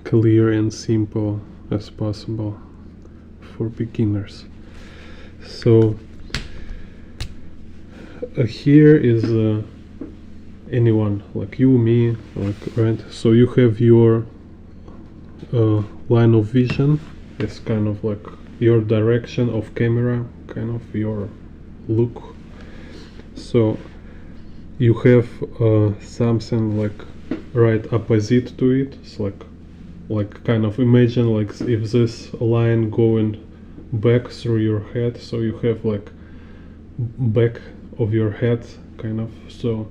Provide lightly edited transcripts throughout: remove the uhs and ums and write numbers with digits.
clear and simple as possible for beginners. So here is anyone like you, me, like, right? So you have your line of vision. It's kind of like your direction of camera, kind of your look. So you have something like right opposite to it. It's like kind of imagine like if this line going back through your head, so you have like back of your head kind of, so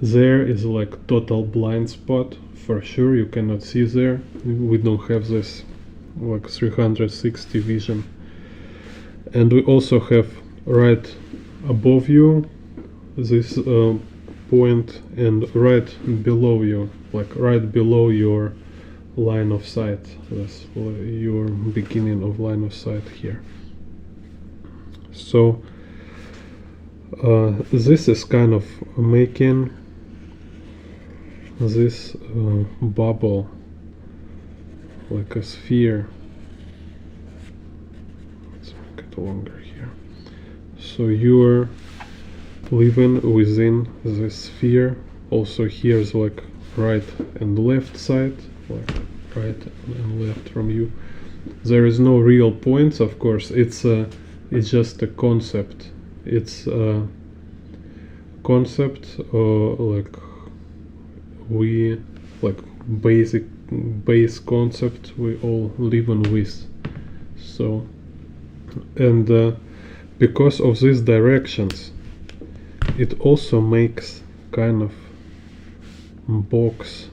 there is like total blind spot for sure. You cannot see there. We don't have this like 360 vision. And we also have right above you this point, and right below you, like right below your line of sight. That's your beginning of line of sight here. So this is kind of making this bubble like a sphere. Let's make it longer here. So you're living within the sphere. Also here's like right and left side, like right and left from you. There is no real points, of course. It's just a concept. It's a concept, like we like base concept we all living with. So, and because of these directions, it also makes kind of box.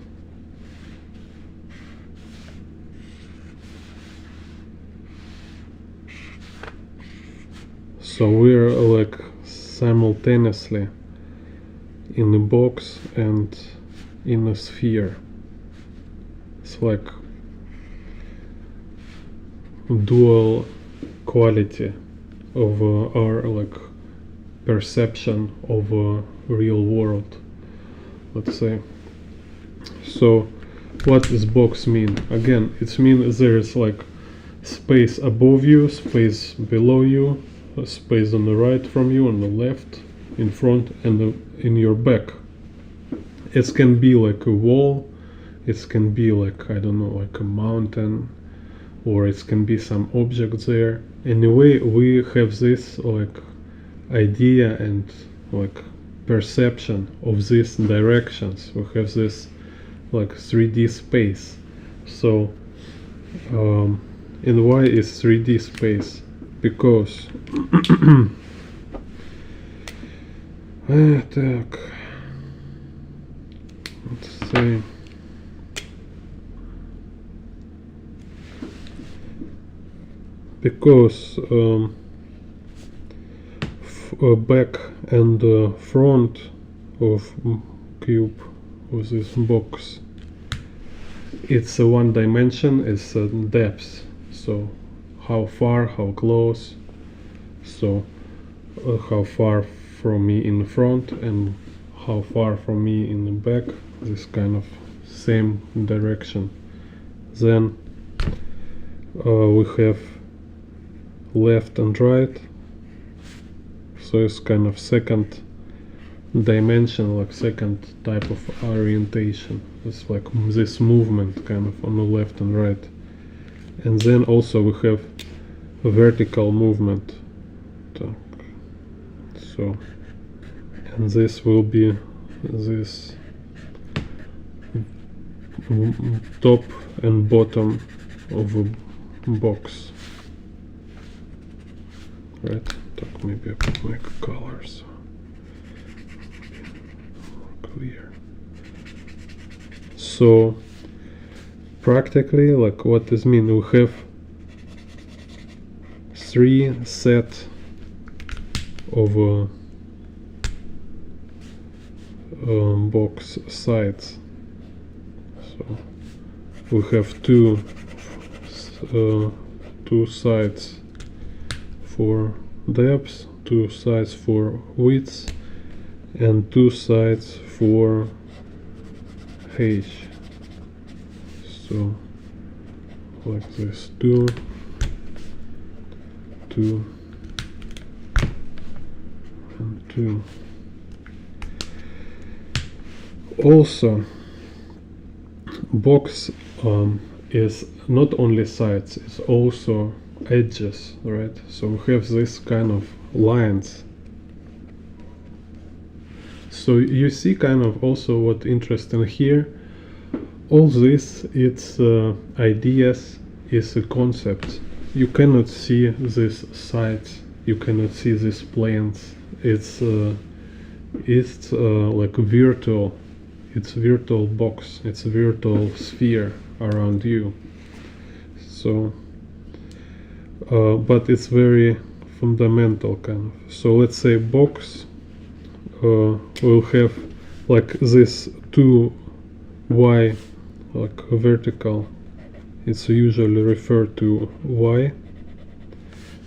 So we're like simultaneously in a box and in a sphere. It's like dual quality of our like perception of a real world, let's say. So what does box mean? Again, it means there's like space above you, space below you, a space on the right from you, on the left, in front, and in your back. It can be like a wall, it can be like, I don't know, like a mountain, or it can be some object there. Anyway, we have this like idea and like perception of these directions. We have this like 3D space. So and why is 3D space? Because так, let's say because back and front of cube of this box, it's one dimension, is depth. So how far, how close, so how far from me in the front and how far from me in the back, this kind of same direction. Then we have left and right, so it's kind of second dimension, like second type of orientation. It's like this movement kind of on the left and right. And then also we have a vertical movement. So, and this will be this top and bottom of a box, right? Так, maybe I could make colors more clear. So practically, like what this means, we have 3 set of box sides. So we have two sides for depth, 2 sides for width, and 2 sides for height. So like this, 2, 2, and 2. Also, box is not only sides, it's also edges, right? So we have this kind of lines. So you see kind of also what interesting here. All this, it's ideas, is a concept. You cannot see these sides, you cannot see these planes. It's like virtual. It's virtual box. It's a virtual sphere around you. So, but it's very fundamental kind of. So let's say box will have like this 2y, like vertical. It's usually referred to y.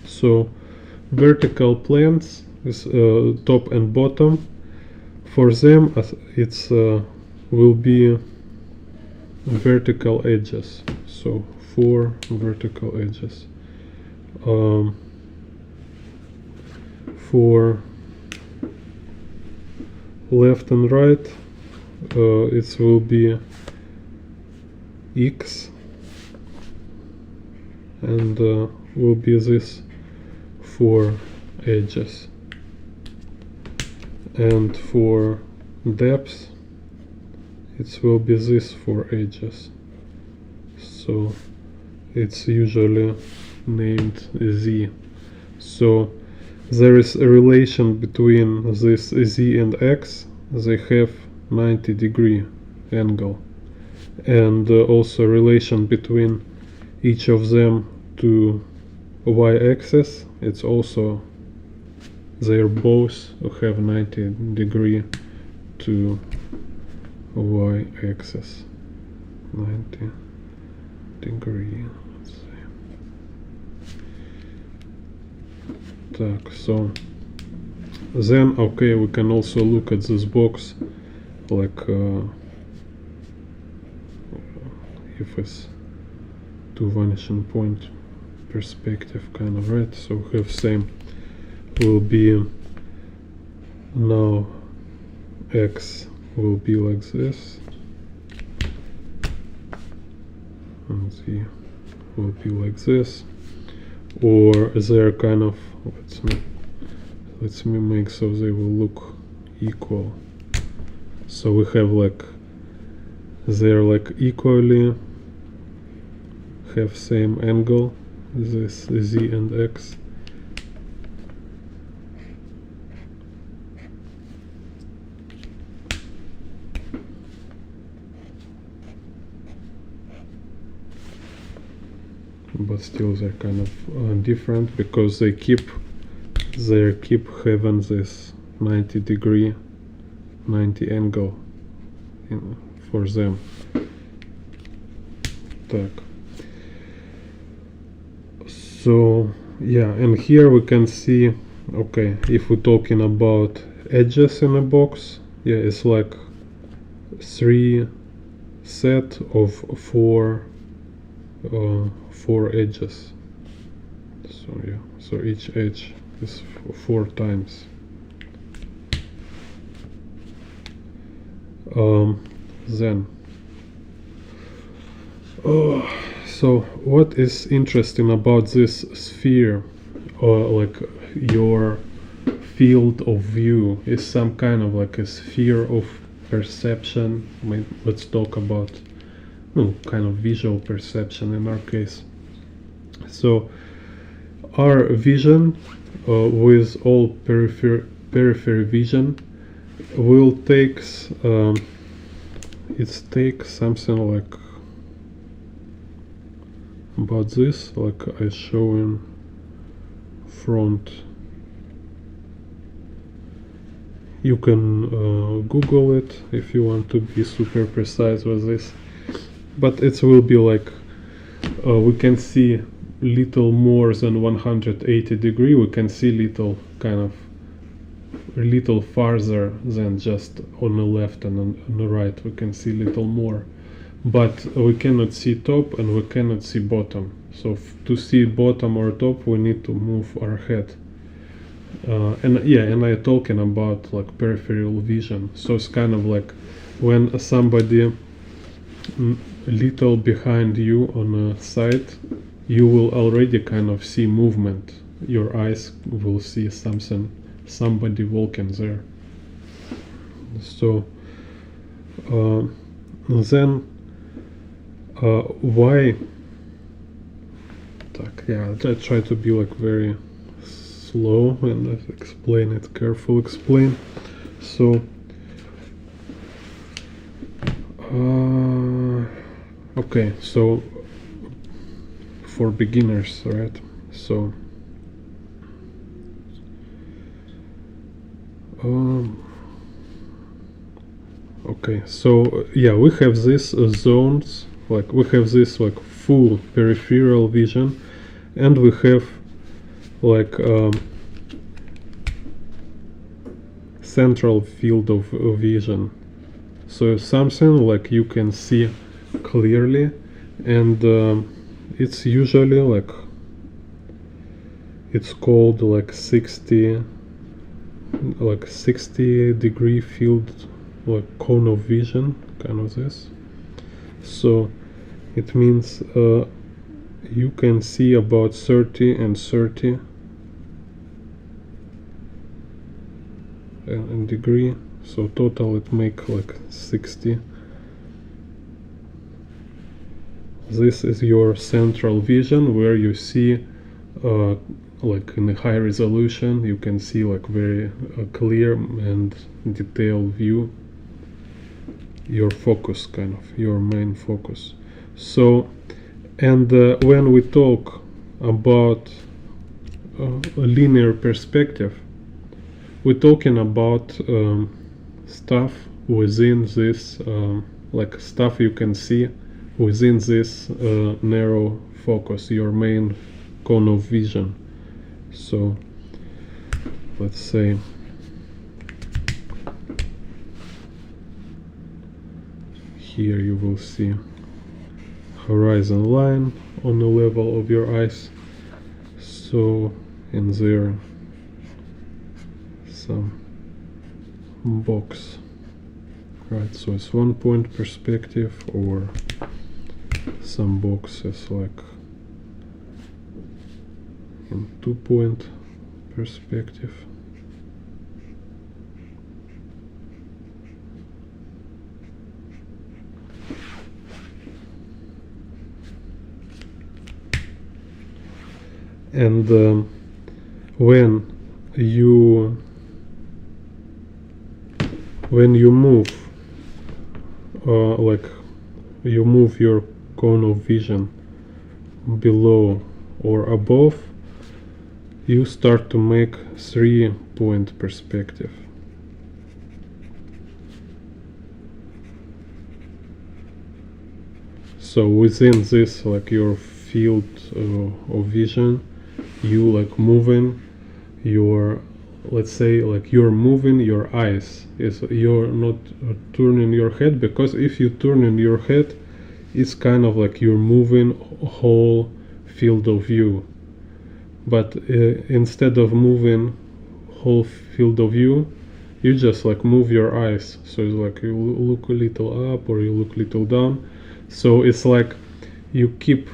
So vertical planes is top and bottom. For them, it's will be vertical edges. So 4 vertical edges. For left and right, it will be x, and will be this 4 edges. And for depth, it will be this 4 edges. So it's usually named z. So there is a relation between this z and x. They have 90-degree angle, and also relation between each of them to y-axis. It's also, they're both have 90-degree to y-axis. 90-degree. Let's see. So then, okay, we can also look at this box, like if it's two vanishing point perspective, kind of, right? So we have same will be now x will be like this, and z will be like this, or they're kind of, let's me make so they will look equal. So we have like they're like equally have same angle, this z and x. But still they're kind of different, because they keep having this 90 angle for them. Так. So yeah, and here we can see, okay, if we're talking about edges in a box, yeah, it's like 3 set of 4 edges. So yeah, so each edge is 4 times. Then so what is interesting about this sphere, or like your field of view, is some kind of like a sphere of perception. Let's talk about kind of visual perception in our case. So our vision with all periphery vision will take something like about this, like I show in front. You can Google it if you want to be super precise with this, but it will be like we can see little more than 180 degree. We can see little kind of farther than just on the left, and on the right we can see little more. but we cannot see top and we cannot see bottom. So to see bottom or top, we need to move our head. And I'm talking about like peripheral vision. So it's kind of like when somebody little behind you on a side, you will already kind of see movement. Your eyes will see somebody walking there. So then why? I try to be like very slow and explain it, careful explain. So okay, so for beginners, right? So okay, so yeah, we have these zones, like we have this like full peripheral vision, and we have like central field of vision. So something like you can see clearly, and it's usually like it's called like 60 degree field, like cone of vision, kind of this. So it means you can see about 30 and 30 in degree, so total it make like 60. This is your central vision, where you see like in a high resolution you can see like very clear and detailed view, your focus, kind of your main focus. So and when we talk about a linear perspective, we're talking about stuff within this like stuff you can see within this narrow focus, your main cone of vision. So let's say here you will see horizon line on the level of your eyes. So in there some box, right? So it's 1 point perspective, or some boxes like in 2 point perspective. And when you move like you move your cone of vision below or above, you start to make 3 point perspective. So within this, like your field of vision, you like moving your, let's say like you're moving your eyes, is you're not turning your head, because if you turn in your head, it's kind of like you're moving whole field of view. But instead of moving whole field of view, you just like move your eyes. So it's like you look a little up or you look a little down. So it's like you keep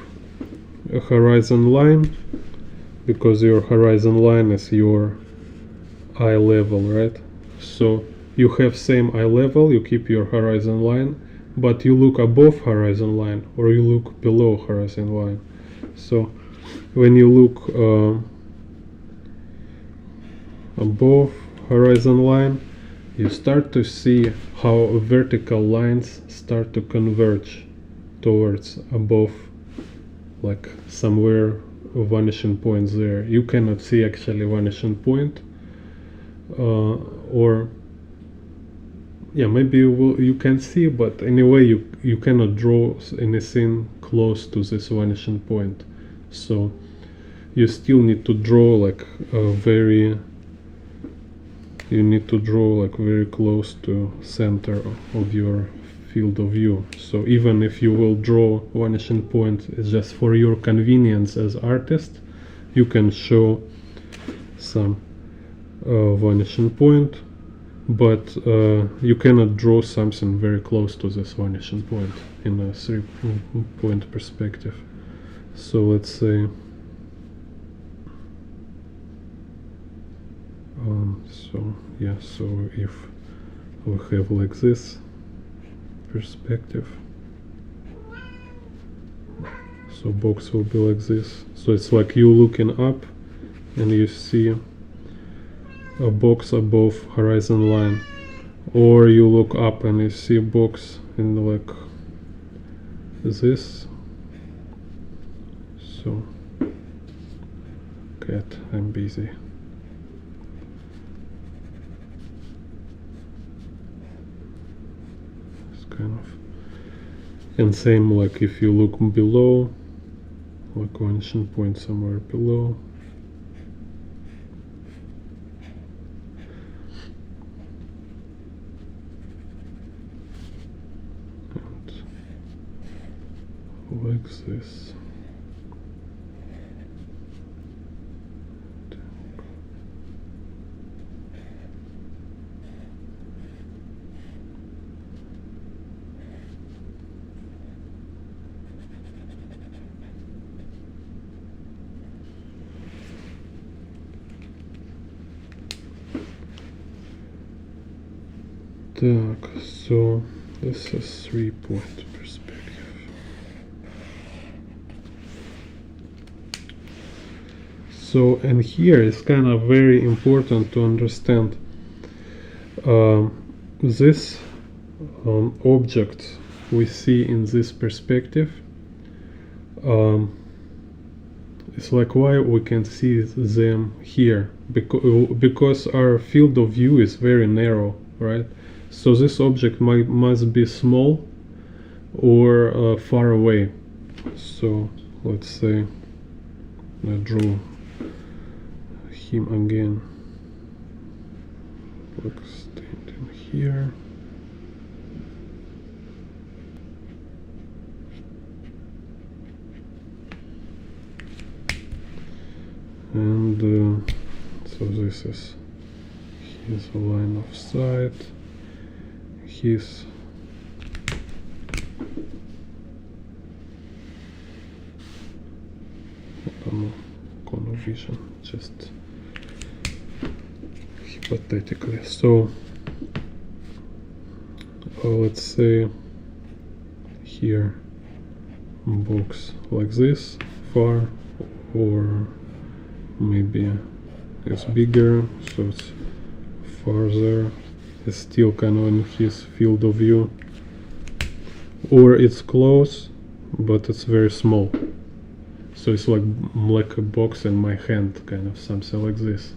a horizon line, because your horizon line is your eye level, right? So you have same eye level, you keep your horizon line, but you look above horizon line or you look below horizon line. So when you look above horizon line, you start to see how vertical lines start to converge towards above, like somewhere vanishing points there. You cannot see actually vanishing point, or yeah, maybe you can see, but anyway you cannot draw anything close to this vanishing point. So you still need to draw like very close to center of your field of view. So even if you will draw vanishing point just for your convenience as artist, you can show some vanishing point, but you cannot draw something very close to this vanishing point in a 3-point perspective. So let's say so if we have like this perspective, so box will be like this. So it's like you looking up and you see a box above horizon line, or you look up and you see a box in like this. So cat, I'm busy. It's kind of, and same like if you look below, like vanishing point somewhere below. Like this. Так, so this is 3-point perspective. So, and here it's kind of very important to understand this object we see in this perspective. It's like why we can see them here, because our field of view is very narrow, right? So this object must be small or far away. So let's say I draw him again, like standing here. And so this is his line of sight, his cone of vision, just hypothetically. So let's say here box like this far, or maybe it's bigger, so it's farther, it's still kind of in his field of view, or it's close but it's very small, so it's like a box in my hand, kind of something like this.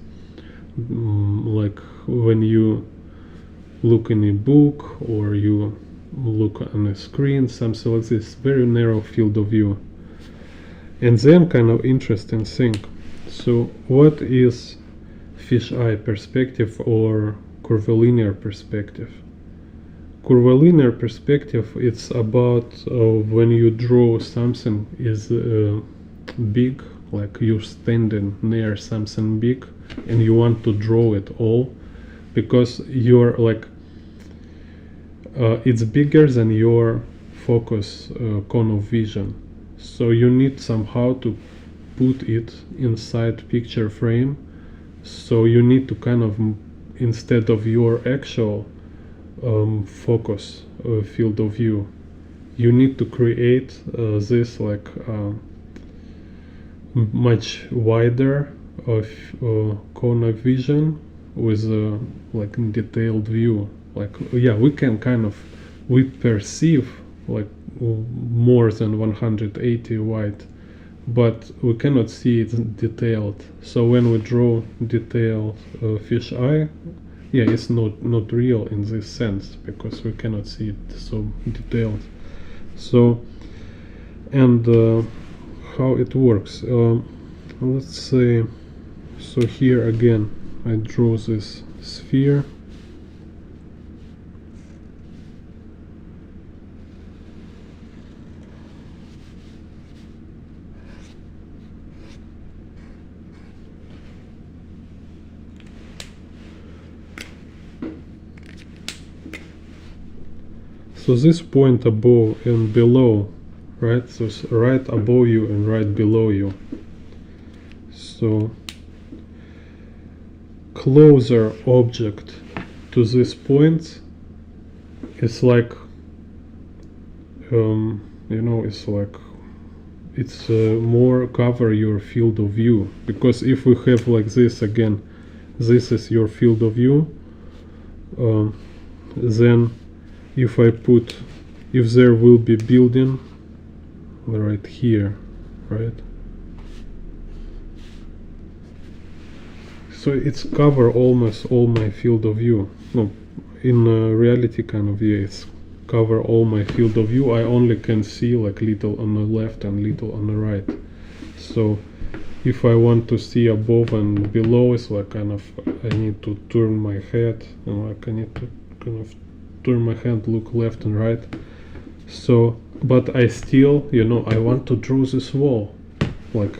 Like when you look in a book or you look on a screen, something like this, very narrow field of view. And then kind of interesting thing, so what is fisheye perspective or curvilinear perspective? Curvilinear perspective, it's about when you draw something is big, like you're standing near something big and you want to draw it all, because you're like it's bigger than your focus cone of vision, so you need somehow to put it inside picture frame. So you need to kind of, instead of your actual focus field of view, you need to create this like much wider cone of vision with like detailed view. Like yeah, we can kind of, we perceive like more than 180 wide, but we cannot see it detailed. So when we draw detailed fish eye, yeah, it's not real in this sense, because we cannot see it so detailed. So, and how it works, let's say, so here again I draw this sphere, So this point above and below, right? So it's right above you and right below you. So closer object to this point is like, you know, it's like it's more cover your field of view, because if we have like this again, this is your field of view, then if I put, if there will be building right here, right, so it's cover almost all my field of view. No, in reality kind of view, it's cover all my field of view. I only can see like little on the left and little on the right. So if I want to see above and below, it's like kind of, I need to turn my head, and like I need to kind of turn my head, look left and right. So, but I still, you know, I want to draw this wall, like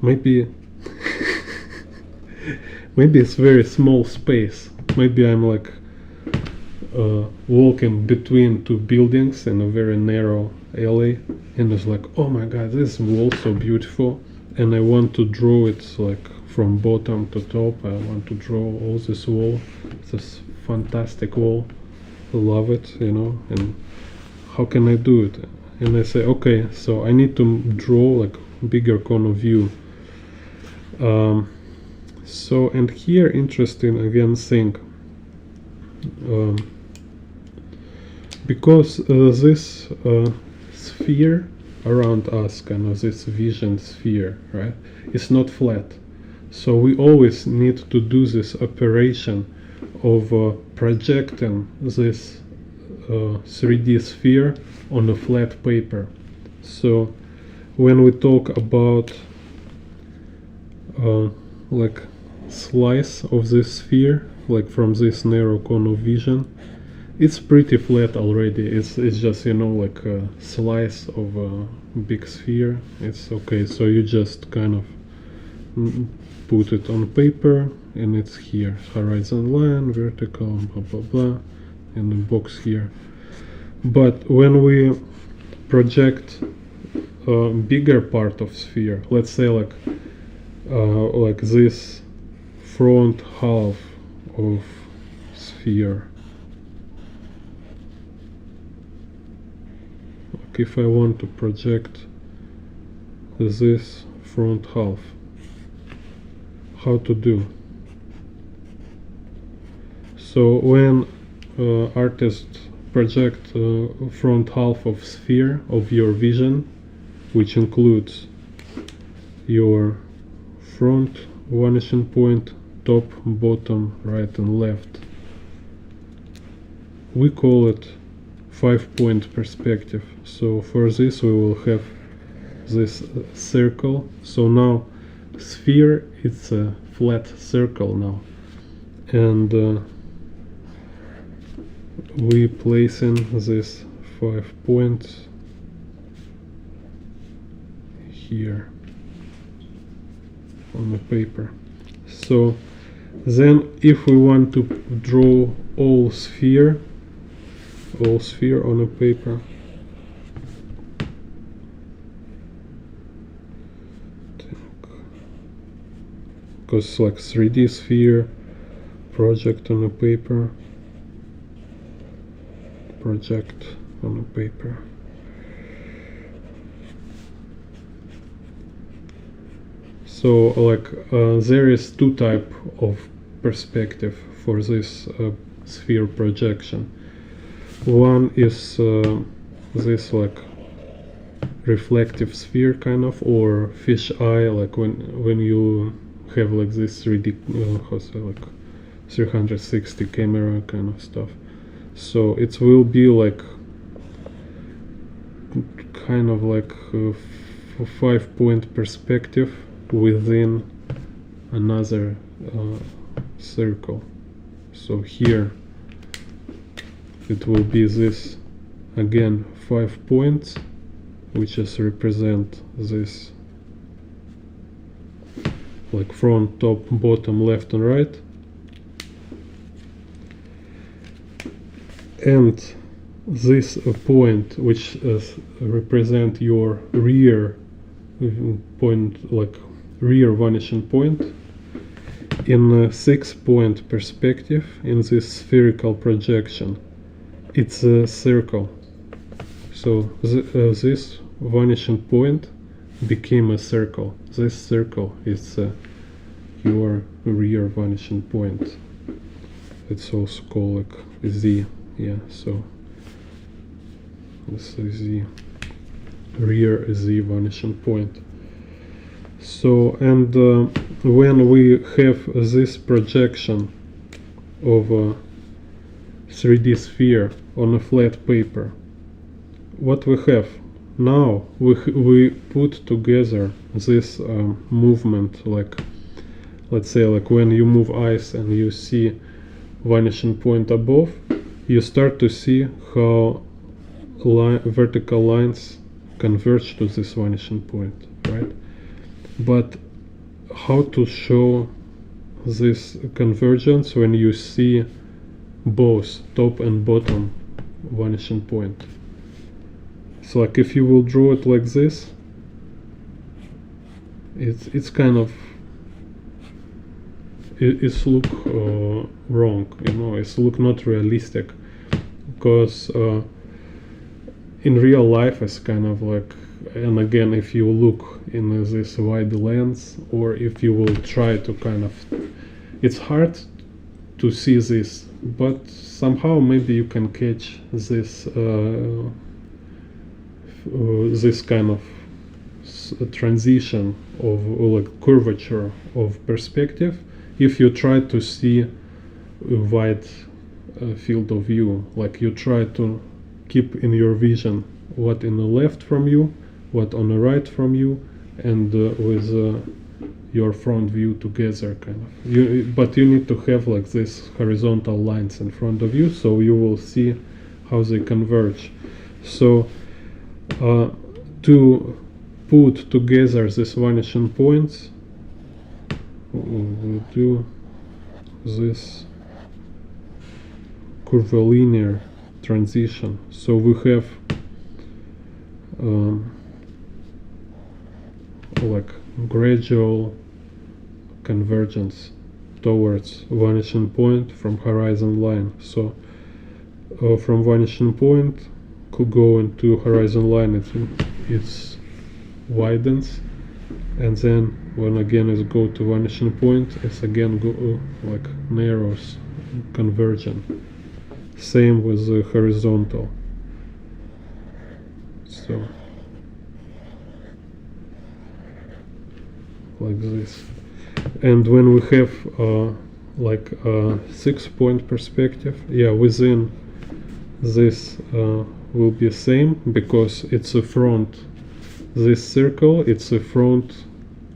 maybe maybe it's very small space, maybe I'm like walking between two buildings in a very narrow alley, and it's like, oh my god, this wall so beautiful, and I want to draw it like from bottom to top. I want to draw all this wall, this fantastic wall, love it, you know, and how can I do it? And I say, okay, so I need to draw like bigger cone of view. So, and here interesting again thing, because this sphere around us, kind of this vision sphere, right, is not flat. So we always need to do this operation of projecting this 3D sphere on a flat paper. So when we talk about like slice of this sphere, like from this narrow cone of vision, it's pretty flat already. It's just, you know, like a slice of a big sphere. It's okay. So you just kind of put it on paper, and it's here, horizon line, vertical, blah blah blah, in the box here. But when we project a bigger part of sphere, let's say like this front half of sphere, like if I want to project this front half, how to do? So when artist project front half of sphere of your vision, which includes your front vanishing point, top, bottom, right and left, we call it 5-point perspective. So for this we will have this circle. So now sphere, it's a flat circle now, and we place in this 5 points here on the paper. So then if we want to draw all sphere on a paper, because like 3D sphere, project on a paper, project on a paper. So like there is two type of perspective for this sphere projection. One is this like reflective sphere kind of, or fish eye, like when you have like this 3D like 360 camera kind of stuff. So it will be like kind of like a 5-point perspective within another circle. So here it will be this again 5 points, which is represent this like front, top, bottom, left and right. And this point, which represent your rear point, like rear vanishing point, in a 6-point perspective in this spherical projection. It's a circle. So this vanishing point became a circle. This circle is your rear vanishing point. It's also called like Z. Yeah, so this is the rear Z vanishing point. So, and when we have this projection of a 3D sphere on a flat paper, what we have now, we put together this movement, like, let's say, like when you move ice and you see vanishing point above, you start to see how vertical lines converge to this vanishing point, right? But how to show this convergence when you see both top and bottom vanishing point? So like if you will draw it like this, it's kind of it's look wrong, you know, it's look not realistic, because in real life it's kind of like, and again, if you look in this wide lens, or if you will try to kind of, it's hard to see this, but somehow maybe you can catch this this kind of transition of like curvature of perspective if you try to see a wide field of view, like you try to keep in your vision what in the left from you, what on the right from you, and with your front view together, kind of. But you need to have like this horizontal lines in front of you, so you will see how they converge. So to put together these vanishing points, we'll do this curvilinear transition. So we have like gradual convergence towards vanishing point from horizon line. So from vanishing point could go into horizon line, it widens, and then when again it go to vanishing point, it's again go like narrows, convergent. Same with the horizontal. So like this. And when we have like a 6-point perspective, yeah, within this will be same, because it's a front, this circle, it's a front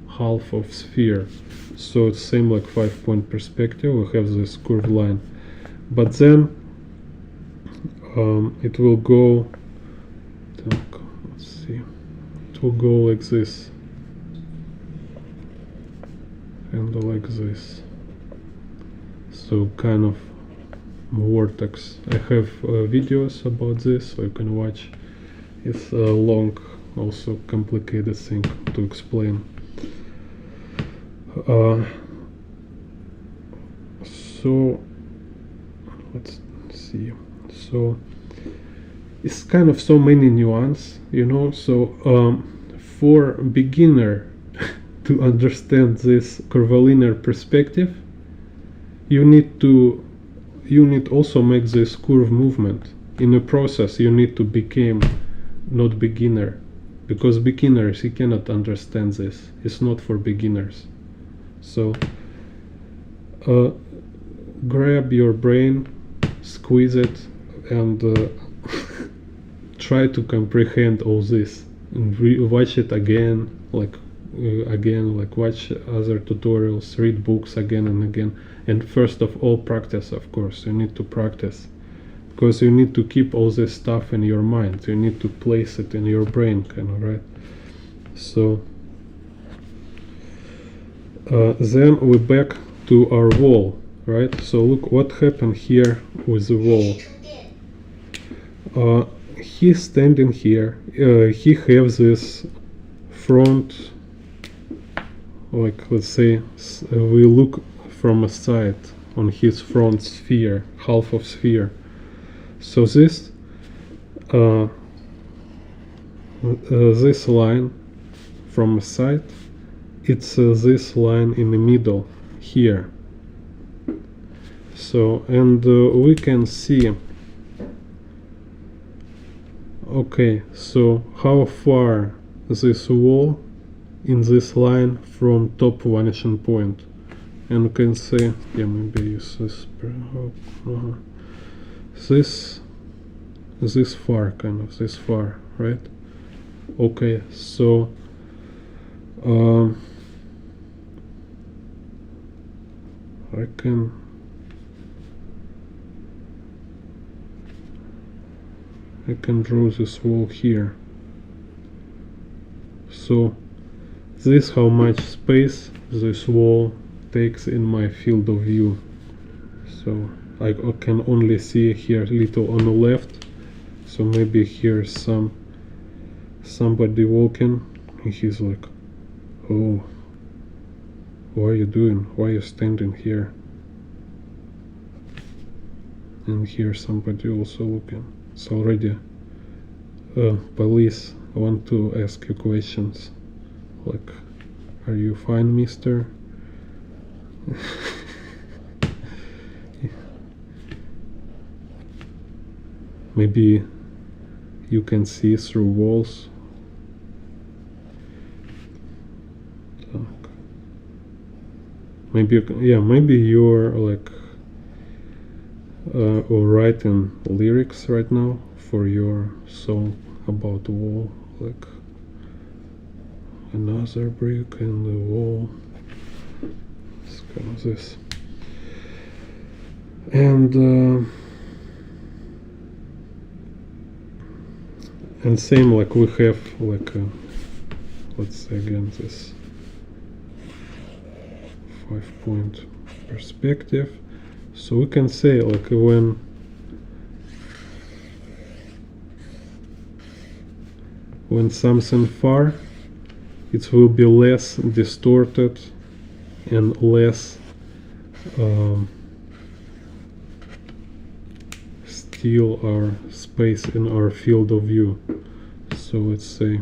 half of sphere, so it's same like 5-point perspective. We have this curved line, but then it will go, let's see, it will go like this and like this, so kind of vortex. I have videos about this, so you can watch. It's a long, also complicated thing to explain. So let's see. So it's kind of so many nuance, you know. So for beginner to understand this curvilinear perspective, you need also make this curve movement. In the process, you need to become not beginner, because beginners, you cannot understand this. It's not for beginners. So grab your brain, squeeze it, and try to comprehend all this, and watch it again, like watch other tutorials, read books again and again. And first of all, practice. Of course, you need to practice, because you need to keep all this stuff in your mind. You need to place it in your brain, kind of, right? So then we're back to our wall, right? So look what happened here with the wall. He's standing here. He has this front, like let's say we look from a side on his front sphere, half of sphere. So this this line from a side, it's this line in the middle here. So and we can see, okay, so how far this wall in this line from top vanishing point. And you can say, yeah, maybe use this this far, kind of this far, right? Okay, so I can draw this wall here. So this how much space this wall takes in my field of view. So I can only see here little on the left. So maybe here's somebody walking and he's like, oh, what are you doing? Why are you standing here? And here somebody also looking. It's already police want to ask you questions like, are you fine, mister? Maybe you can see through walls. Maybe you can, yeah, maybe you're like writing lyrics right now for your song about the wall, like another brick in the wall. It's kind of this. And same, like we have like let's say again this 5-point perspective. So we can say like when something far, it will be less distorted and less steal our space in our field of view. So let's say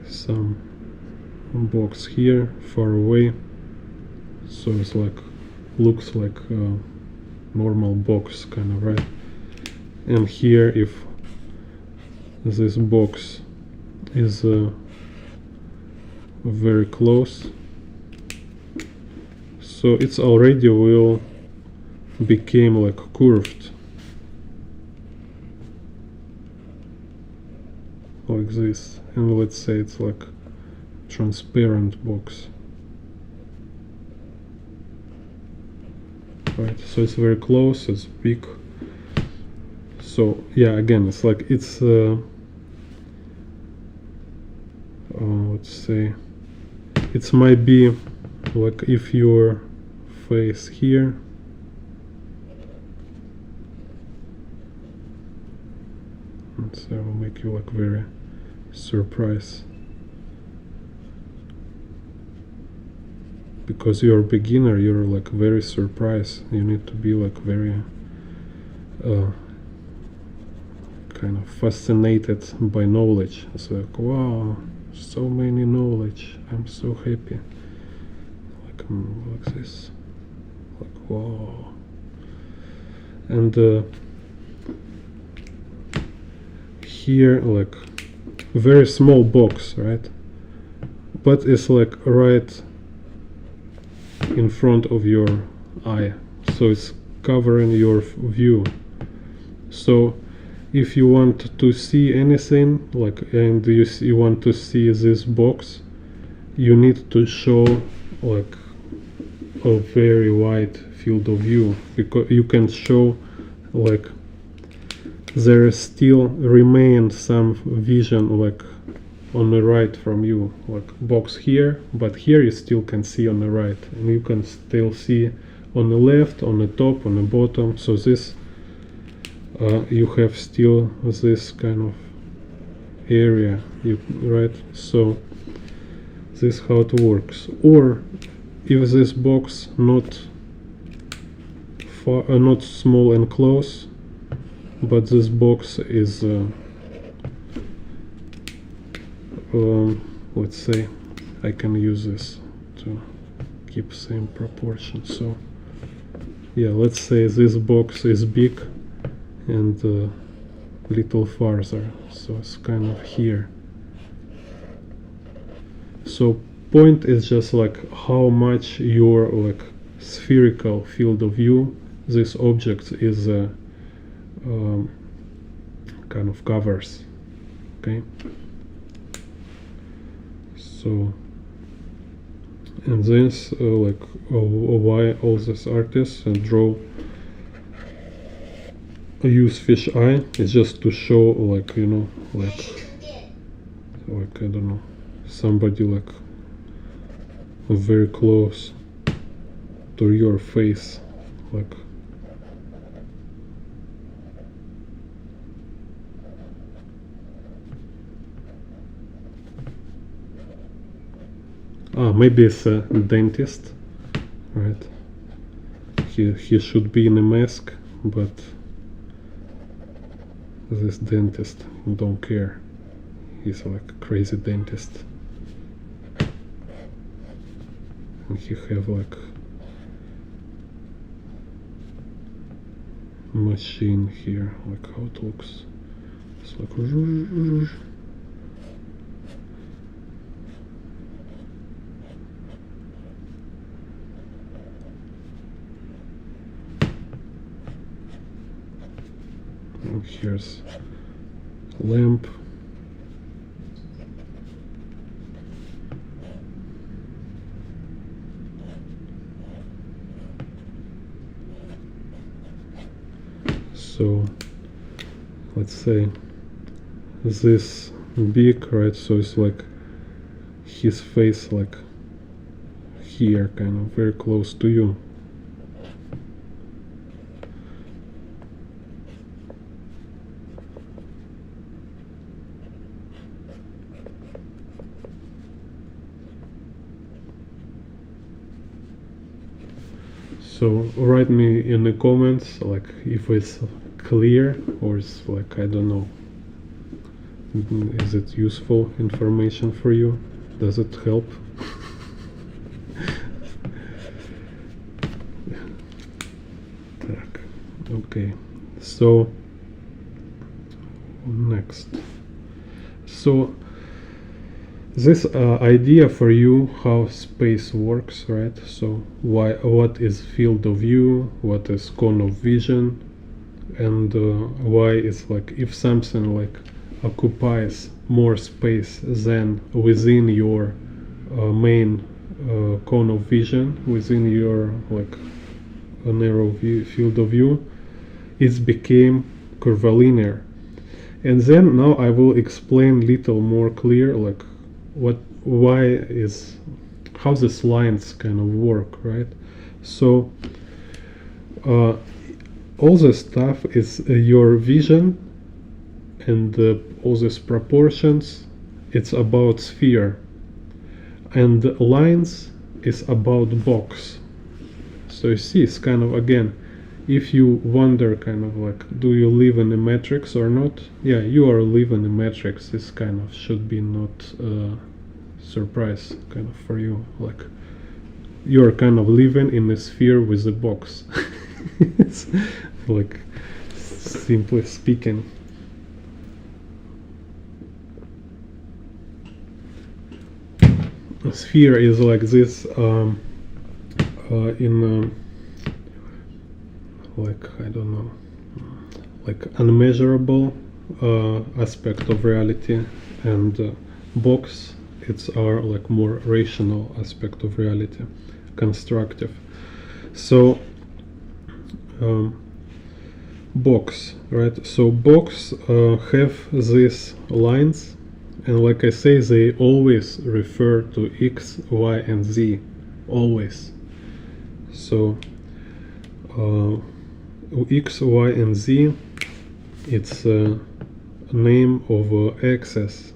some box here far away, so it's like looks like a normal box kind of, right? And here if this box is very close, so it's already will became like curved like this, and let's say it's like transparent box, right? So it's very close, it's big. So yeah, again, it's like it's let's say it might be like if your face here, so will make you like very surprised, because you're a beginner, you're like very surprised. You need to be like very kind of fascinated by knowledge. It's like, wow, so many knowledge, I'm so happy, like this, like wow. And here like very small box, right? But it's like right in front of your eye, so it's covering your view. So if you want to see anything, like, and you want to see this box, you need to show like a very wide field of view, because you can show like there still remain some vision like on the right from you, like box here, but here you still can see on the right, and you can still see on the left, on the top, on the bottom. So this you have still this kind of area, right? So this how it works. Or if this box not far, not small and close, but this box is let's say I can use this to keep same proportion. So yeah, let's say this box is big and little farther, so it's kind of here. So point is just like how much your like spherical field of view this object is kind of covers. Okay, so and this like why all these artists draw use fish eye is just to show like, you know, like I don't know, somebody like very close to your face, like maybe it's a dentist, right? He should be in a mask, but this dentist don't care. He's like a crazy dentist, and he have like machine here, like how it looks. It's like and here's lamp. So let's say this big, right? So it's like his face like here, kind of very close to you. So write me in the comments like if it's clear or it's like, I don't know, is it useful information for you? Does it help? Okay, so next. So this idea for you how space works, right? So what is field of view, what is cone of vision, and why it's like if something like occupies more space than within your main cone of vision, within your like a narrow field of view, it became curvilinear. And then now I will explain little more clear like how these lines kind of work, right? So all this stuff is your vision, and all these proportions, it's about sphere, and the lines is about box. So you see, it's kind of, again, if you wonder kind of like, do you live in a matrix or not? Yeah, you are living in a matrix. This kind of should be not surprise kind of for you, like you're kind of living in a sphere with a box. It's like, simply speaking. A sphere is like this in like, I don't know, like unmeasurable aspect of reality, and box, it's our like more rational aspect of reality, constructive. So box, right? So box have these lines, and like I say, they always refer to X, Y, and Z, always. So X, Y, and Z it's a name of axis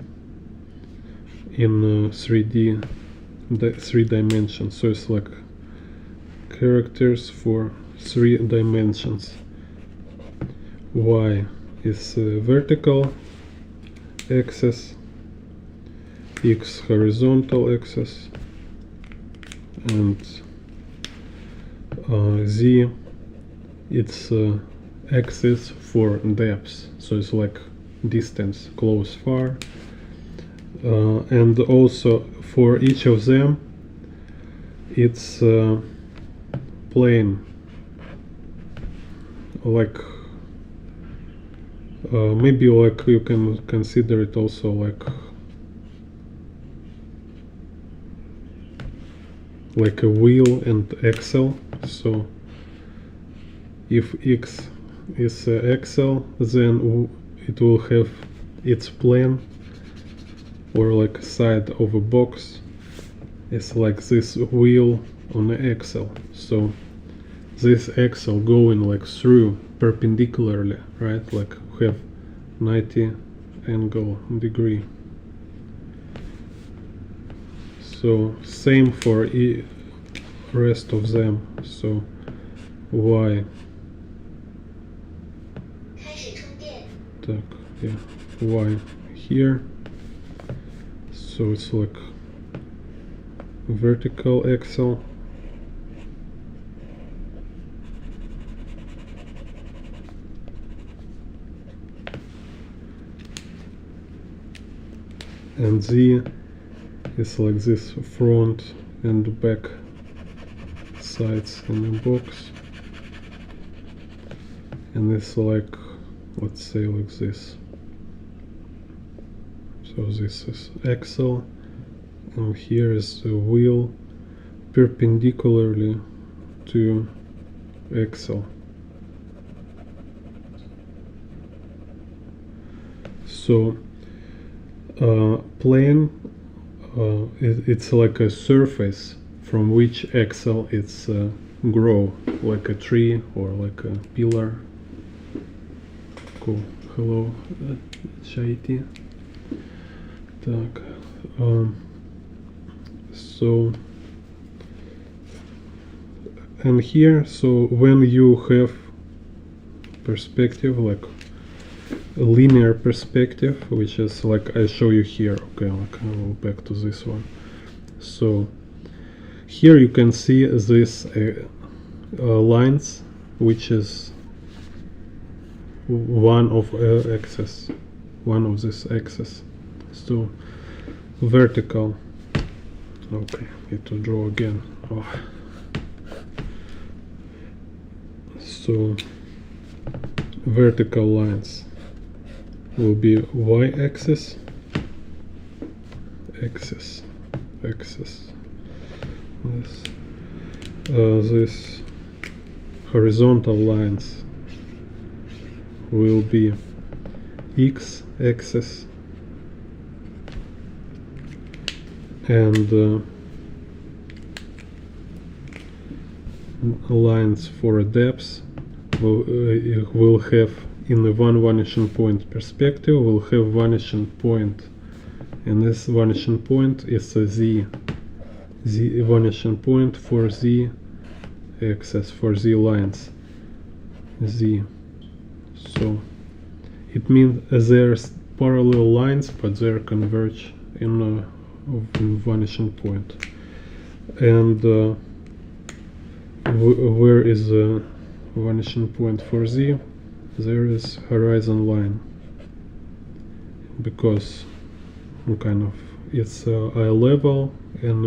in 3D, the 3 dimensions. So it's like characters for 3 dimensions. Y is vertical axis, X horizontal axis, and Z it's axis for depth, so it's like distance, close, far, and also for each of them it's plane, like maybe like you can consider it also like a wheel and axle. So if X is axle, then it will have its plane, or like side of a box is like this wheel on the axle. So this axle going like through perpendicularly, right? Like have 90 angle degree. So same for rest of them. So Y. Так, yeah, Y here. So it's like vertical axle. And Z is like this front and back sides in the box. And it's like, let's say like this. So this is axle, and here is the wheel perpendicularly to axle. So plane, it's like a surface from which axle it's grow, like a tree or like a pillar. Cool. Hello, Chaiti. Так. So and here, so when you have perspective, like a linear perspective, which is like I show you here. Okay, like I'll go back to this one. So here you can see this lines, which is one of axis, one of this axis. So vertical. Okay, need to draw again. Oh. So vertical lines will be y-axis, axis. This horizontal lines will be x-axis, and lines for depth will have, in the one vanishing point perspective, will have vanishing point, and this vanishing point is a z vanishing point for z axis, for z lines, z. So it means there's parallel lines, but they converge in vanishing point. And where is the vanishing point for z? There is horizon line, because kind of it's eye level, and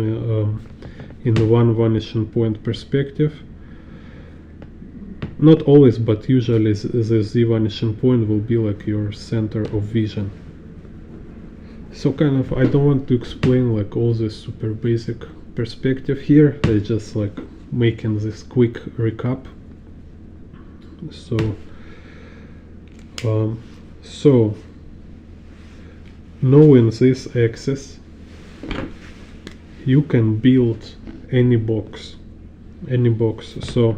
in the one vanishing point perspective, not always, but usually the z vanishing point will be like your center of vision. So kind of, I don't want to explain like all this super basic perspective here. I just like making this quick recap. So knowing this axis, you can build any box. So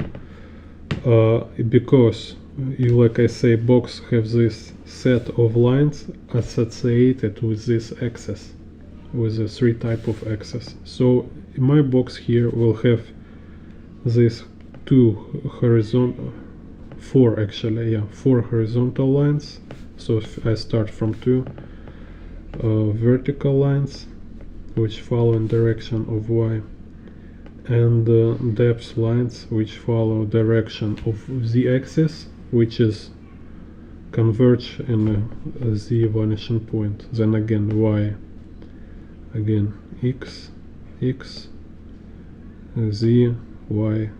because you, like I say, box have this set of lines associated with this axis, with the three type of axis. So my box here will have this four horizontal lines. So if I start from two vertical lines which follow in direction of y, and depth lines which follow direction of z axis, which is converge in a z vanishing point. Then again y, again x, z, y,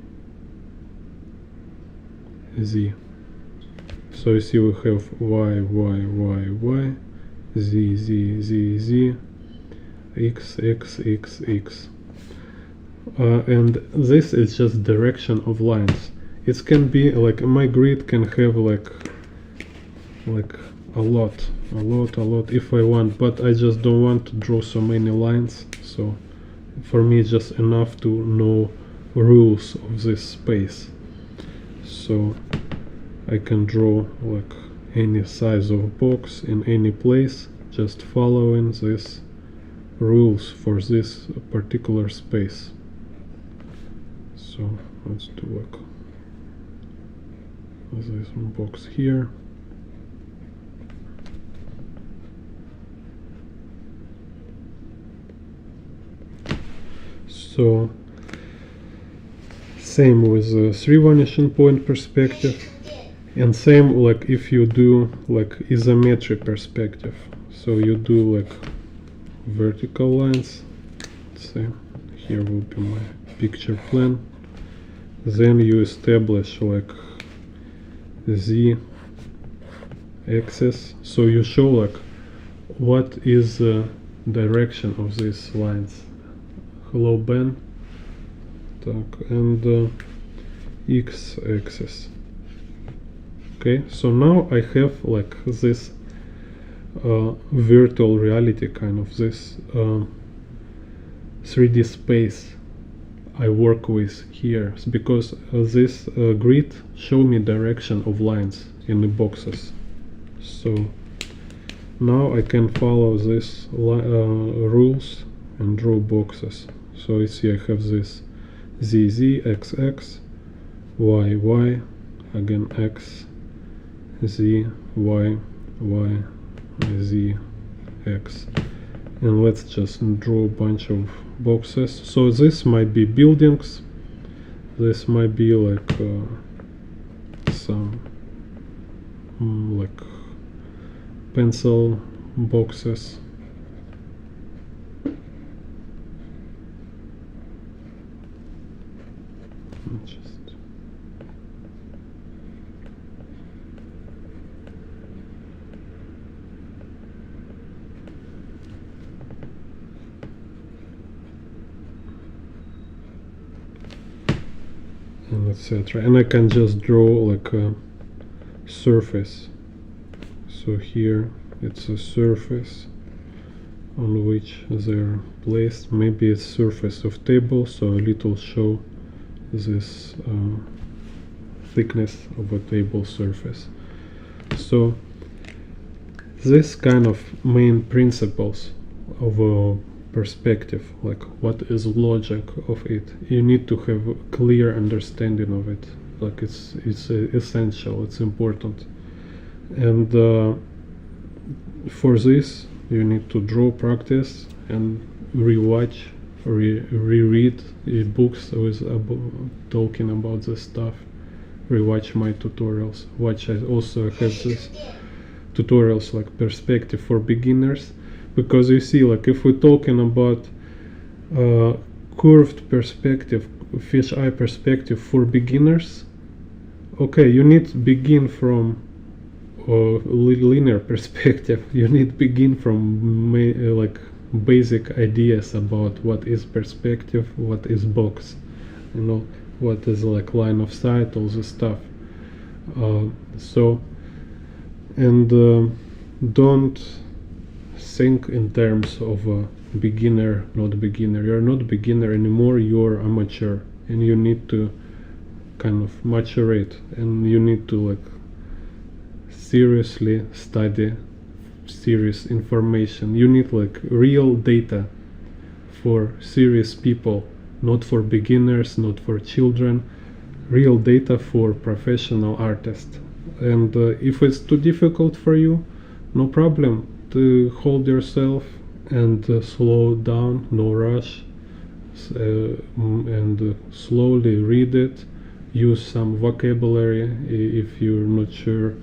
z. So you see we have y, z, x, x. And this is just direction of lines. It can be like my grid can have like a lot if I want, but I just don't want to draw so many lines. So for me it's just enough to know rules of this space. So I can draw like any size of box in any place, just following these rules for this particular space. So let's do like this box here. So same with the three vanishing point perspective, and same like if you do like isometric perspective. So you do like vertical lines. Let's say here will be my picture plane. Then you establish like z axis. So you show like what is the direction of these lines. Hello Ben. And x axis. Okay, so now I have like this virtual reality, kind of this 3D space I work with here, because this grid show me direction of lines in the boxes. So now I can follow these rules and draw boxes. So you see I have this z, x, y, y, again x, z, y, z, x. And let's just draw a bunch of boxes. So this might be buildings, this might be like some like pencil boxes. And etc. And I can just draw like a surface. So here it's a surface on which they're placed. Maybe it's surface of table, so a little show this thickness of a table surface. So this kind of main principles of a perspective, like what is logic of it, you need to have a clear understanding of it. Like it's essential, it's important. And for this you need to draw, practice, and rewatch, reread books with talking about this stuff, rewatch my tutorials, watch. I also have this tutorials like perspective for beginners, because you see, like if we're talking about curved perspective, fisheye perspective for beginners, okay, you need to begin from linear perspective. You need to begin from like basic ideas about what is perspective, what is box, you know, what is like line of sight, all this stuff. So, and don't think in terms of a beginner, not beginner. You're not beginner anymore, you're amateur, and you need to kind of maturate, and you need to like seriously study serious information. You need like real data for serious people, not for beginners, not for children, real data for professional artists. And if it's too difficult for you, no problem to hold yourself and slow down, no rush, and slowly read it. Use some vocabulary if you're not sure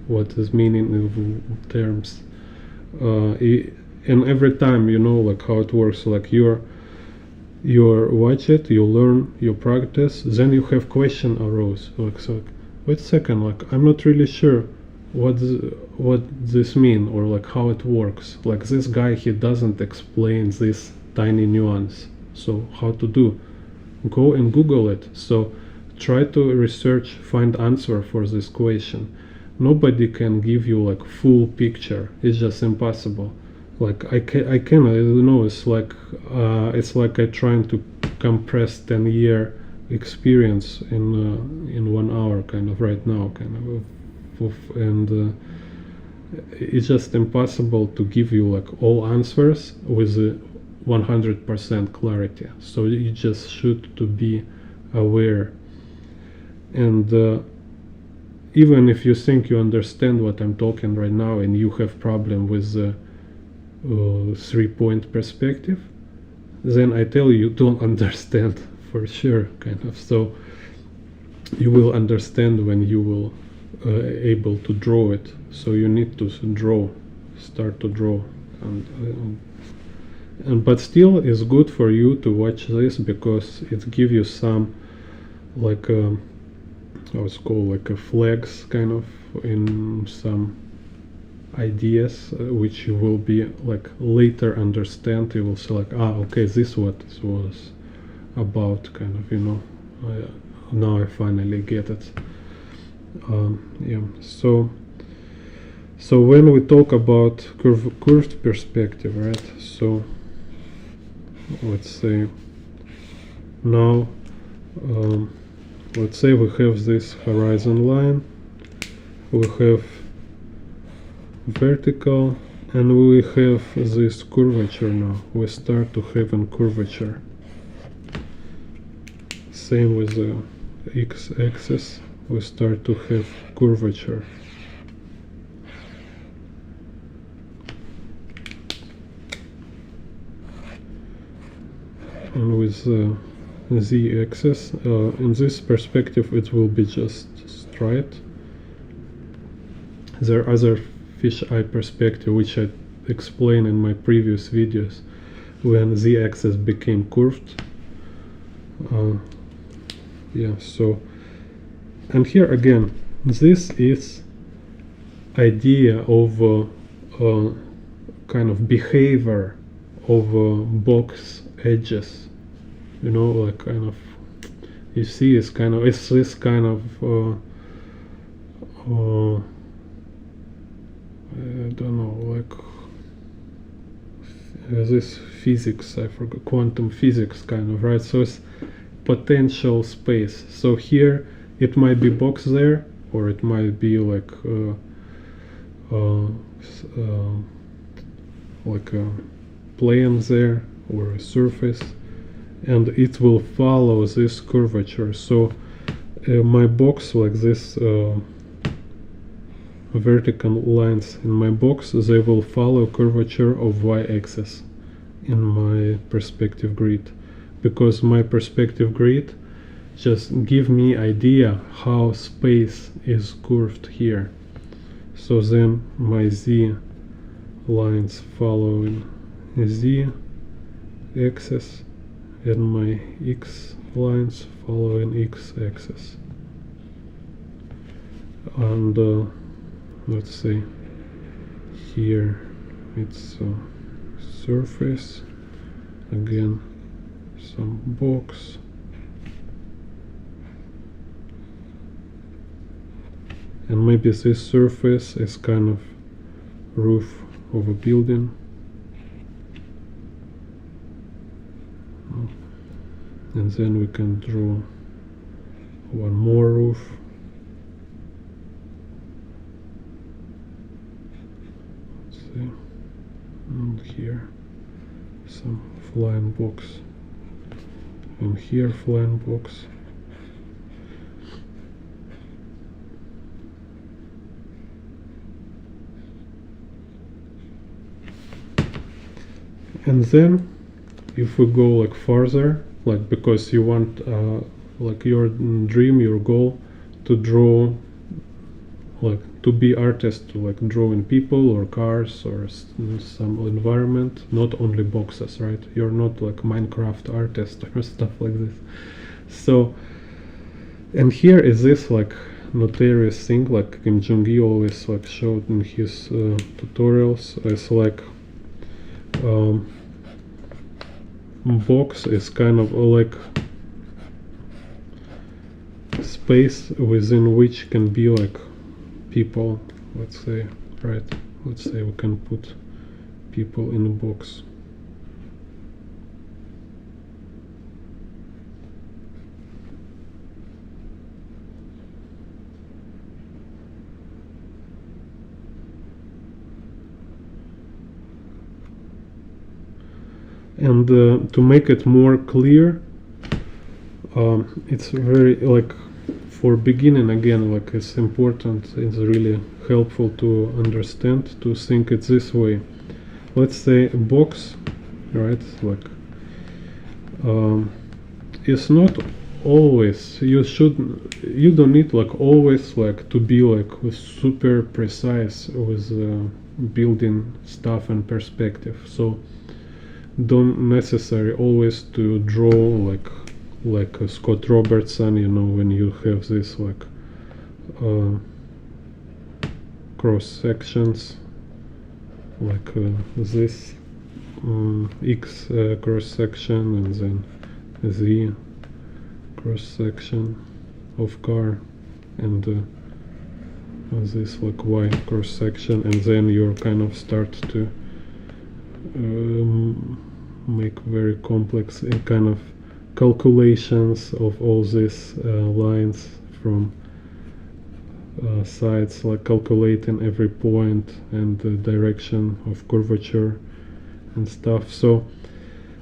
what is meaning of terms. And every time you know like how it works, like you watch it, you learn, you practice, then you have question arose like, so wait a second, like I'm not really sure what this mean, or like how it works. Like this guy, he doesn't explain this tiny nuance, so how to do? Go and Google it. So try to research, find answer for this question. Nobody can give you like full picture, it's just impossible. Like I don't know, it's like I trying to compress 10-year experience in 1 hour kind of right now, kind of, and it's just impossible to give you like all answers with 100% clarity. So you just should to be aware. And even if you think you understand what I'm talking right now and you have problem with the 3-point perspective, then I tell you don't understand for sure, kind of. So you will understand when you will able to draw it. So you need to start to draw, and but still it's good for you to watch this, because it gives you some like how it's called, like a flags kind of in some ideas which you will be like later understand. You will say like, okay, this what this was about, kind of, you know. Now I finally get it. Yeah, so when we talk about curved perspective, right, so let's say now let's say we have this horizon line, we have vertical, and we have this curvature. Now we start to have a curvature. Same with the x-axis, we start to have curvature. And with z-axis, in this perspective it will be just straight. There are other fisheye perspective which I explained in my previous videos, when z-axis became curved. Yeah, so, and here again, this is idea of kind of behavior of box edges, you know, like kind of, you see, it's kind of, it's this kind of I don't know, like this physics, I forgot, quantum physics kind of, right? So it's potential space. So here it might be box there, or it might be like a plane there, or a surface, and it will follow this curvature. So my box, like this vertical lines in my box, they will follow curvature of y-axis in my perspective grid, because my perspective grid just give me idea how space is curved here. So then my z lines following z axis, and my x lines following x axis. And let's say here it's a surface, again some box, and maybe this surface is kind of roof of a building. And then we can draw one more roof. say, and here some flying box, and here flying box. And then if we go like further, like because you want like your dream, your goal to draw, like to be artist, to like drawing people or cars or some environment, not only boxes, right? You're not like Minecraft artist or stuff like this. So, and here is this like notorious thing, like Kim Jung-gi always like showed in his tutorials. It's like box is kind of like space within which can be like people, let's say, right? Let's say we can put people in a box. And to make it more clear, it's very like for beginning again, like it's important, it's really helpful to understand, to think it this way. Let's say a box, right? Like it's not always, you don't need like always like to be like super precise with building stuff and perspective. So don't necessarily always to draw like Scott Robertson, you know, when you have this like cross sections like this X cross section and then Z cross section of car and this like Y cross section, and then you kind of start to make very complex kind of calculations of all these lines from sides, like calculating every point and the direction of curvature and stuff. So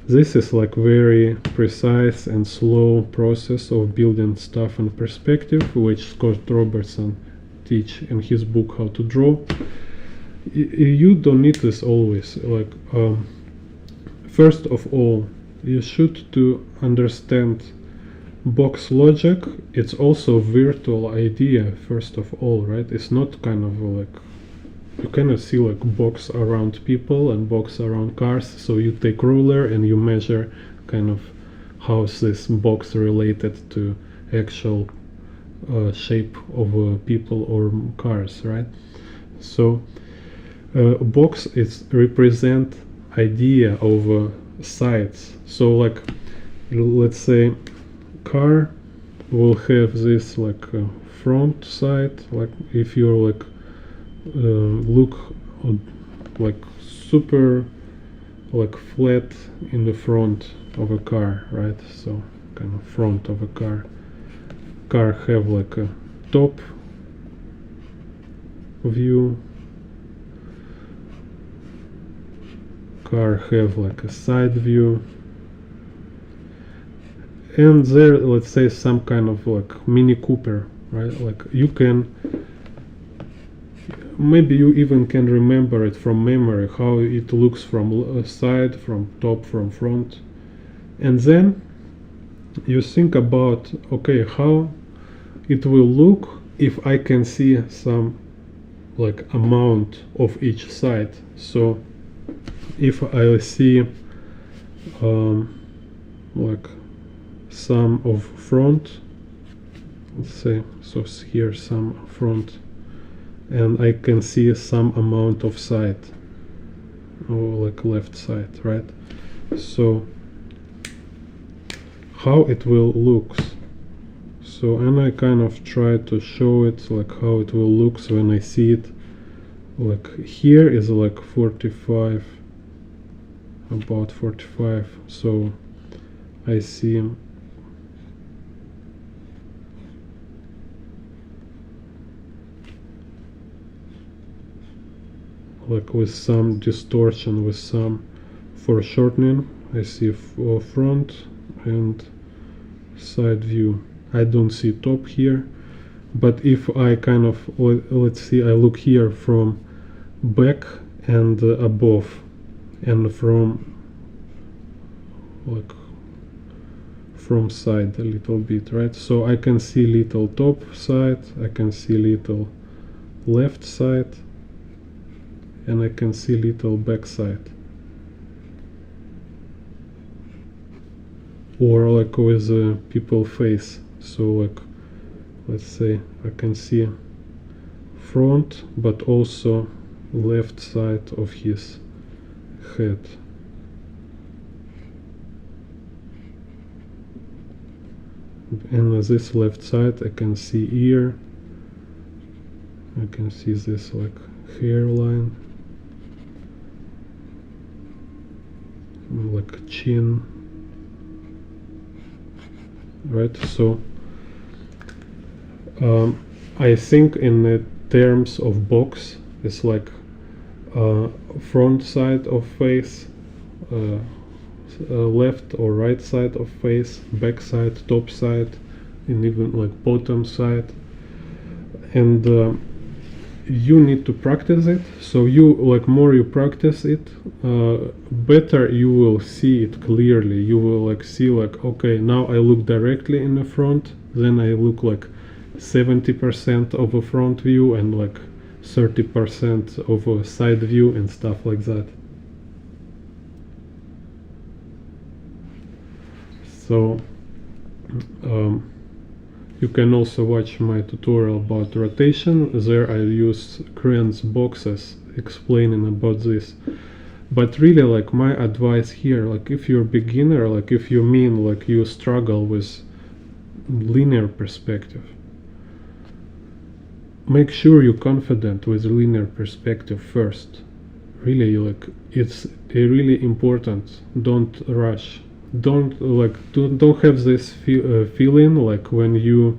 this is like very precise and slow process of building stuff in perspective, which Scott Robertson teach in his book How to Draw. You don't need this always. Like first of all, you should to understand box logic. It's also virtual idea first of all, right? It's not kind of like you cannot see like box around people and box around cars, so you take ruler and you measure kind of how's this box related to actual shape of people or cars, right? So box is represent idea of sides. So like let's say car will have this like front side, like if you're like look like super like flat in the front of a car, right? So kind of front of a car have like a top view, car have like a side view, and there let's say some kind of like Mini Cooper, right? Like you can maybe you even can remember it from memory how it looks from side, from top, from front, and then you think about okay how it will look if I can see some like amount of each side. So if I see like some of front, let's say, so here some front, and I can see some amount of side, or like left side, right? So how it will looks. So and I kind of try to show it like how it will looks when I see it. Like here is like 45, about 45, so I see like with some distortion, with some foreshortening. I see front and side view. I don't see top here, but if I kind of, let's see, I look here from back and above, and from like from side a little bit, right? So I can see little top side, I can see little left side, and I can see little back side. Or like with a people face. So like, let's say I can see front, but also left side of his head. And on this left side I can see ear, I can see this like hairline, like chin, right? So I think in the terms of box, it's like front side of face, left or right side of face, back side, top side, and even like bottom side. And you need to practice it. So you like more you practice it, better you will see it clearly. You will like see like, okay, now I look directly in the front, then I look like 70% of a front view and like 30% of a side view and stuff like that. So you can also watch my tutorial about rotation. There I use Kranz boxes explaining about this. But really, like my advice here, like if you're a beginner, like if you mean like you struggle with linear perspective, make sure you're confident with linear perspective first. Really, like it's really important. Don't rush. Don't have this feeling like when you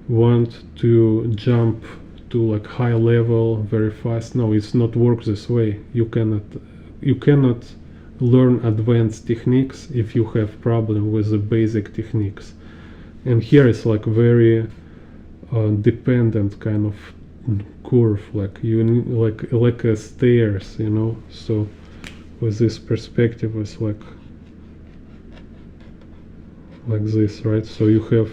want to jump to like high level very fast. No, it's not work this way. You cannot learn advanced techniques if you have problem with the basic techniques. And here it's like very dependent kind of curve, like you like a stairs, you know. So with this perspective it's like this, right? So you have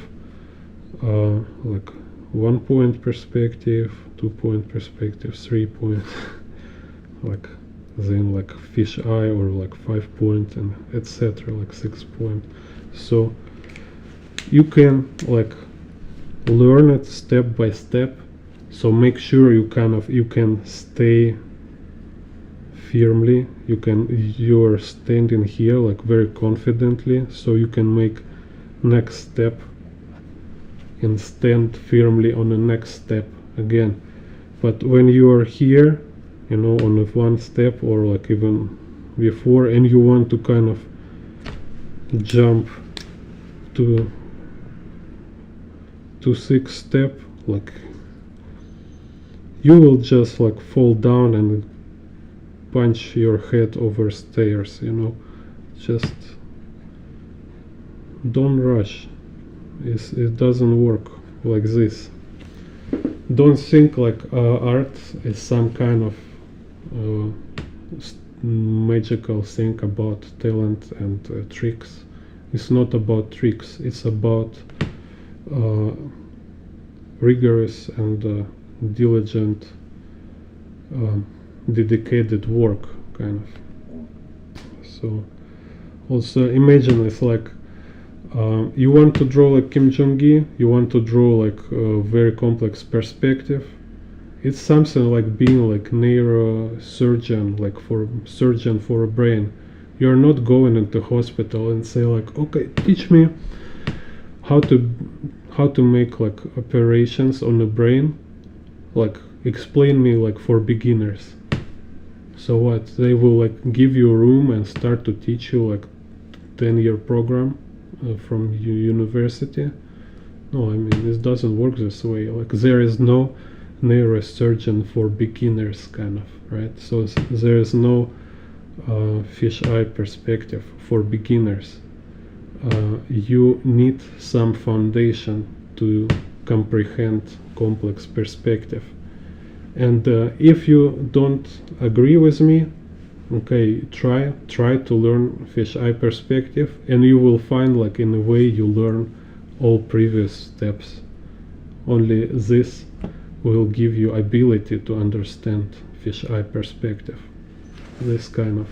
like 1 point perspective, 2 point perspective, 3 point, like then like fish eye, or like 5 point, and etc., like 6 point. So you can like learn it step by step. So make sure you can stay firmly. You're standing here like very confidently, so you can make next step and stand firmly on the next step again. But when you are here, you know, on the one step or like even before, and you want to kind of jump to 6 step, like you will just like fall down and punch your head over stairs, you know. Just don't rush. It doesn't work like this. Don't think like art is some kind of magical thing about talent and tricks. It's not about tricks. It's about rigorous and diligent, dedicated work, kind of. So also imagine it's like you want to draw like Kim Jong-gi, you want to draw like a very complex perspective. It's something like being like neurosurgeon, like surgeon for a brain. You're not going into hospital and say like, okay, teach me how to make like operations on the brain, like explain me like for beginners. So what, they will like give you a room and start to teach you like 10-year program from university? No, I mean, it doesn't work this way. Like there is no neurosurgeon for beginners, kind of, right? So there is no fisheye perspective for beginners. You need some foundation to comprehend complex perspective. And if you don't agree with me, okay, try to learn fisheye perspective, and you will find, like, in a way you learn all previous steps. Only this will give you ability to understand fisheye perspective. This kind of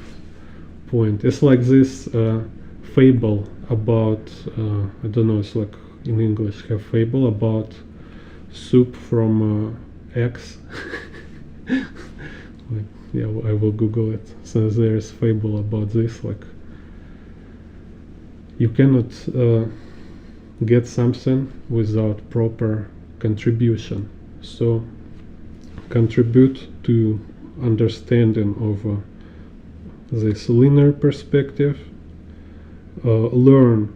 point. It's like this fable about, I don't know, it's like in English, have fable about soup from eggs. Like, yeah, I will Google it. So there's fable about this, like, you cannot get something without proper contribution. So contribute to understanding of this linear perspective. Learn.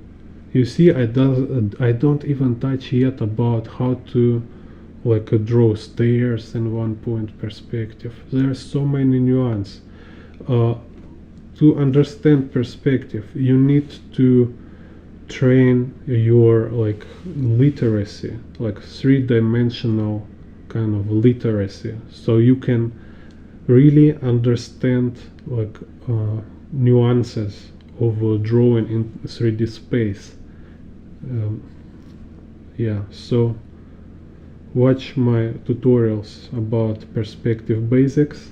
You see, I don't even touch yet about how to, like, draw stairs in one point perspective. There are so many nuances. To understand perspective, you need to train your, like, literacy, like three-dimensional kind of literacy, so you can really understand, like, nuances of drawing in 3D space. Yeah, so watch my tutorials about perspective basics,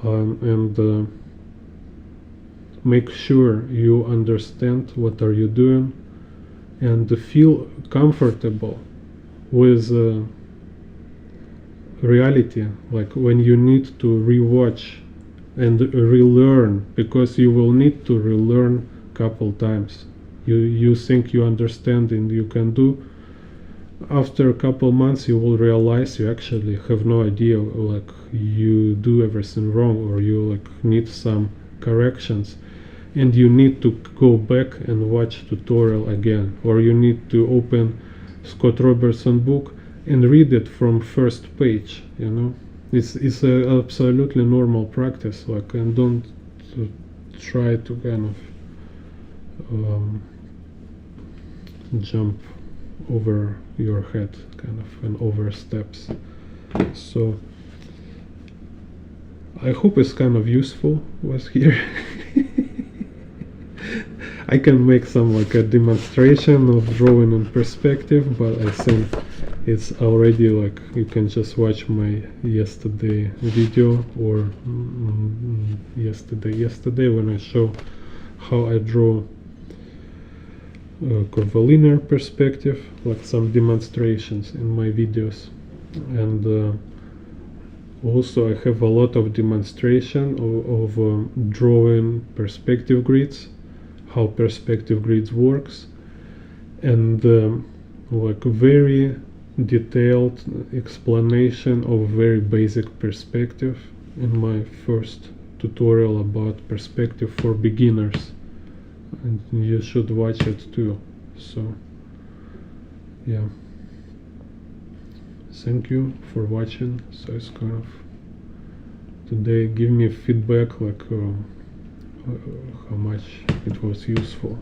and make sure you understand what are you doing, and feel comfortable with reality, like when you need to rewatch and relearn, because you will need to relearn couple times. You think you understand and you can do. After a couple months you will realize you actually have no idea, like you do everything wrong, or you, like, need some corrections, and you need to go back and watch tutorial again, or you need to open Scott Robertson book and read it from first page, you know. It's a absolutely normal practice, like, and don't try to kind of jump over your head, kind of, and over steps. So I hope it's kind of useful was here. I can make some, like, a demonstration of drawing in perspective, but I think it's already, like, you can just watch my yesterday video, or yesterday when I show how I draw curvilinear perspective, like some demonstrations in my videos. And also I have a lot of demonstration of drawing perspective grids, how perspective grids works, and like very detailed explanation of very basic perspective in my first tutorial about perspective for beginners, and you should watch it too. So yeah, thank you for watching. So it's kind of today, give me feedback, like how much it was useful.